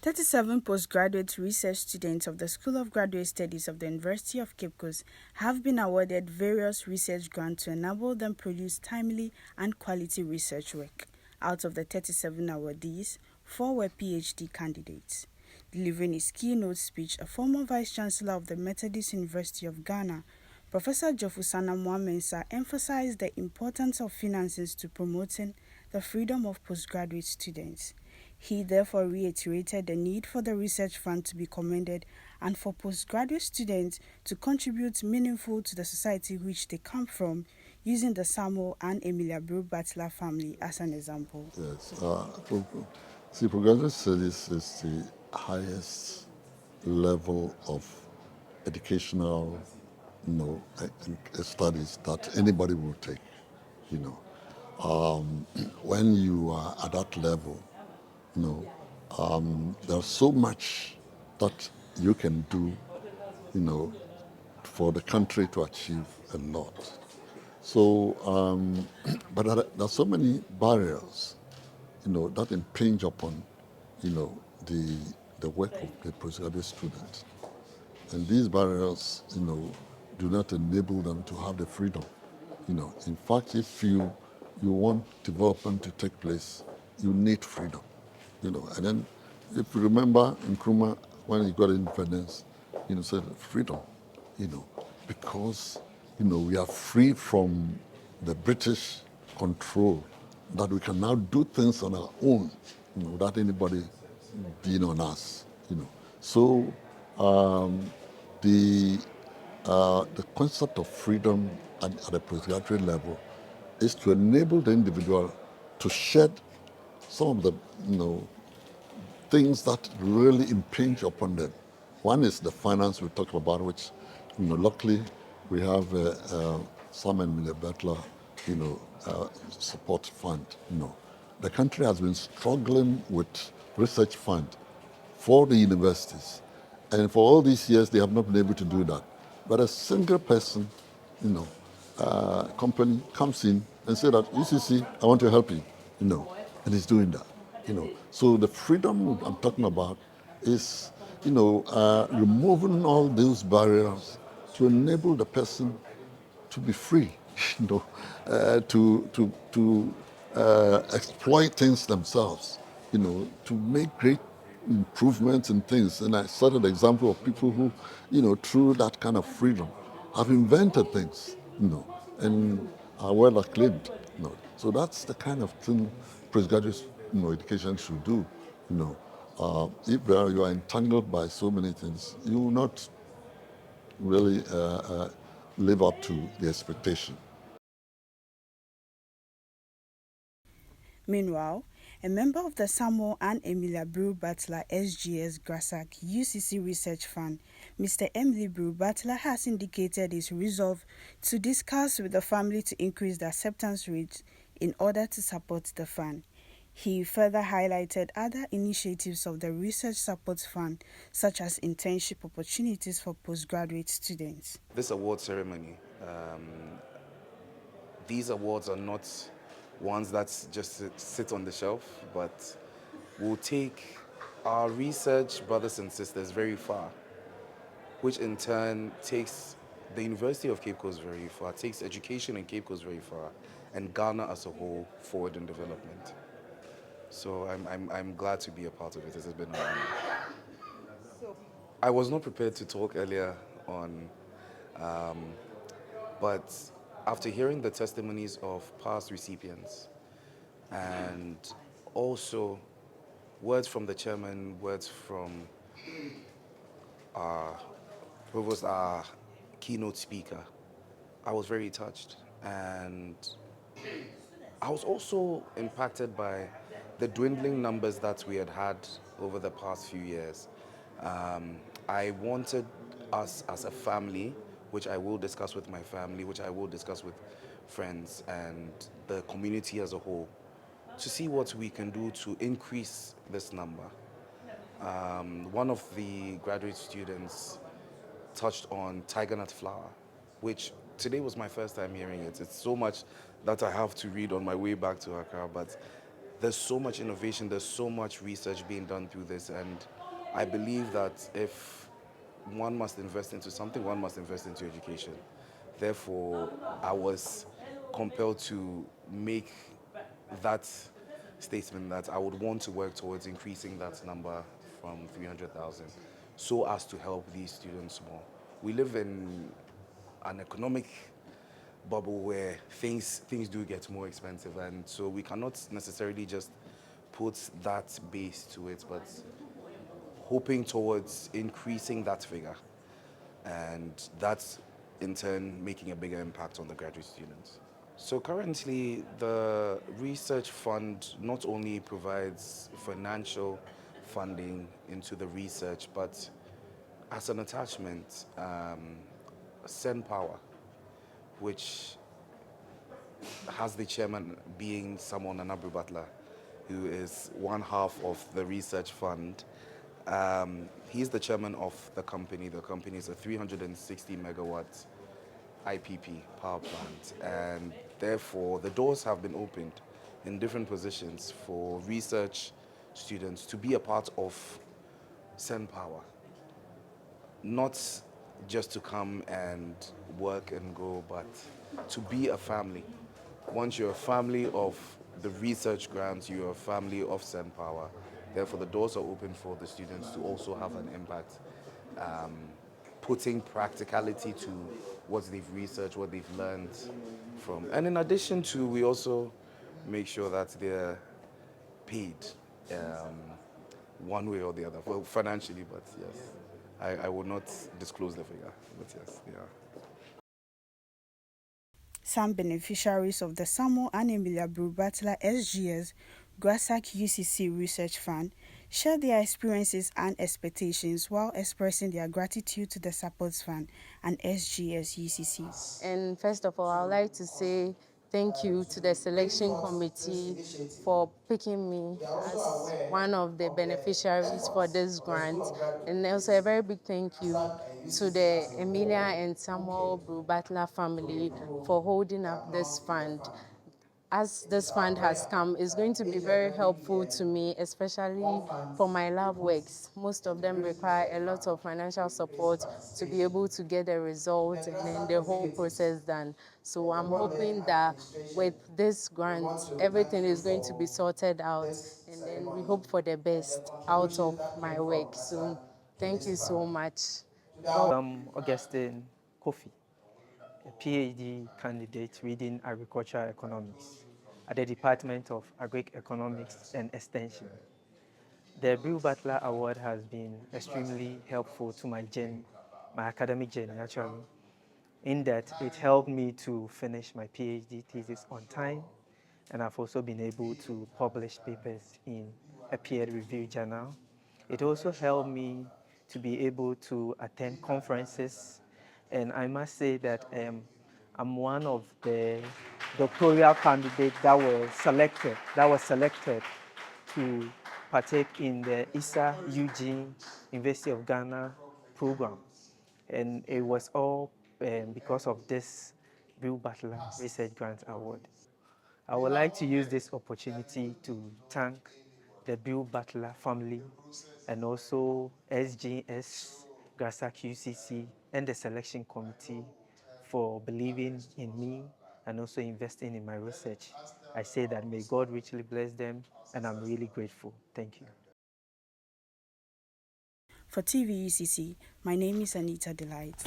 37 postgraduate research students of the School of Graduate Studies of the University of Cape Coast have been awarded various research grants to enable them produce timely and quality research work. Out of the 37 awardees, 4 were PhD candidates. Delivering his keynote speech, a former Vice-Chancellor of the Methodist University of Ghana, Professor Jofusana Mwamensa emphasized the importance of finances to promoting the freedom of postgraduate students. He therefore reiterated the need for the research fund to be commended and for postgraduate students to contribute meaningful to the society which they come from, using the Samuel and Emelia Brew-Butler family as an example. Yes. See, progressive studies is the highest level of educational, studies that anybody will take. You know, when you are at that level, there's so much that you can do, for the country to achieve a lot. So, but there are so many barriers, that impinge upon, the work of the postgraduate student. And these barriers, do not enable them to have the freedom. In fact, if you want development to take place, you need freedom. And then if you remember Nkrumah, when he got independence, said freedom, you know, because, we are free from the British control, that we can now do things on our own, without anybody being on us, So the concept of freedom at the postgraduate level is to enable the individual to shed some of the things that really impinge upon them. One is the finance we talked about, which luckily we have Sam and Emelia Butler support fund. The country has been struggling with research fund for the universities, and for all these years they have not been able to do that. But a single person, company comes in and say that UCC, I want to help you, and he's doing that. So the freedom I'm talking about is, removing all those barriers to enable the person to be free, to exploit things themselves, to make great improvements in things. And I cited the example of people who, through that kind of freedom, have invented things, and are well acclaimed. So that's the kind of thing postgraduate education should do. If you are entangled by so many things, you will not really live up to the expectation. Meanwhile, a member of the Samuel and Emelia Brew-Butler Sgs Grasag UCC Research Fund, Mr. Emelia Brew-Butler, has indicated his resolve to discuss with the family to increase the acceptance rate in order to support the fund. He further highlighted other initiatives of the Research Support Fund, such as internship opportunities for postgraduate students. This award ceremony, these awards are not ones that just sit on the shelf, but will take our research brothers and sisters very far, which in turn takes the University of Cape Coast very far, takes education in Cape Coast very far, and Ghana as a whole forward in development. So I'm glad to be a part of it. It has been an honor. I was not prepared to talk earlier on, but after hearing the testimonies of past recipients and also words from the chairman, words from our provost, our keynote speaker, I was very touched. And I was also impacted by the dwindling numbers that we had over the past few years. I wanted us as a family, which I will discuss with my family, which I will discuss with friends and the community as a whole, to see what we can do to increase this number. One of the graduate students touched on tiger nut flower, which today was my first time hearing it. It's so much that I have to read on my way back to Accra, but there's so much innovation, there's so much research being done through this, and I believe that if one must invest into something, one must invest into education. Therefore, I was compelled to make that statement that I would want to work towards increasing that number from 300,000 so as to help these students more. We live in an economic bubble where things do get more expensive, and so we cannot necessarily just put that base to it, but hoping towards increasing that figure, and that's in turn making a bigger impact on the graduate students. So currently, the research fund not only provides financial funding into the research, but as an attachment, Send Power, which has the chairman being someone, Emelia Brew-Butler, who is one half of the research fund. He's the chairman of the company. The company is a 360 megawatt IPP power plant, and therefore the doors have been opened in different positions for research students to be a part of Send Power, not just to come and work and go, but to be a family. Once you're a family of the research grants, you're a family of Send Power. Therefore, the doors are open for the students to also have an impact, um, putting practicality to what they've researched, what they've learned from. And in addition to, we also make sure that they're paid um, one way or the other, well, financially, but yes. I will not disclose the figure, but yes, they are. Some beneficiaries of the Samuel and Emelia Brew-Butler Sgs Grasag Ucc Research Fund share their experiences and expectations while expressing their gratitude to the Support Fund and SGS UCC. And first of all, I would like to say thank you to the selection committee for picking me as one of the beneficiaries for this grant. And also a very big thank you to the Emelia and Samuel Brew-Butler family for holding up this fund. As this fund has come, is going to be very helpful to me, especially for my lab works. Most of them require a lot of financial support to be able to get the results and then the whole process done. So I'm hoping that with this grant, everything is going to be sorted out, and then we hope for the best out of my work. So thank you so much. Augustine Kofi, a PhD candidate reading agricultural economics at the Department of Agri-Economics and Extension. The Brew-Butler Award has been extremely helpful to my journey, my academic journey actually, in that it helped me to finish my PhD thesis on time, and I've also been able to publish papers in a peer-reviewed journal. It also helped me to be able to attend conferences, and I must say that I'm one of the doctoral candidates that was selected to partake in the ISA Eugene University of Ghana program, and it was all because of this Brew-Butler Research Grant Award. I would like to use this opportunity to thank the Brew-Butler family and also SGS, Grasag Ucc, and the selection committee for believing in me and also investing in my research. I say that may God richly bless them, and I'm really grateful. Thank you. For TVUCC, my name is Anita Delight.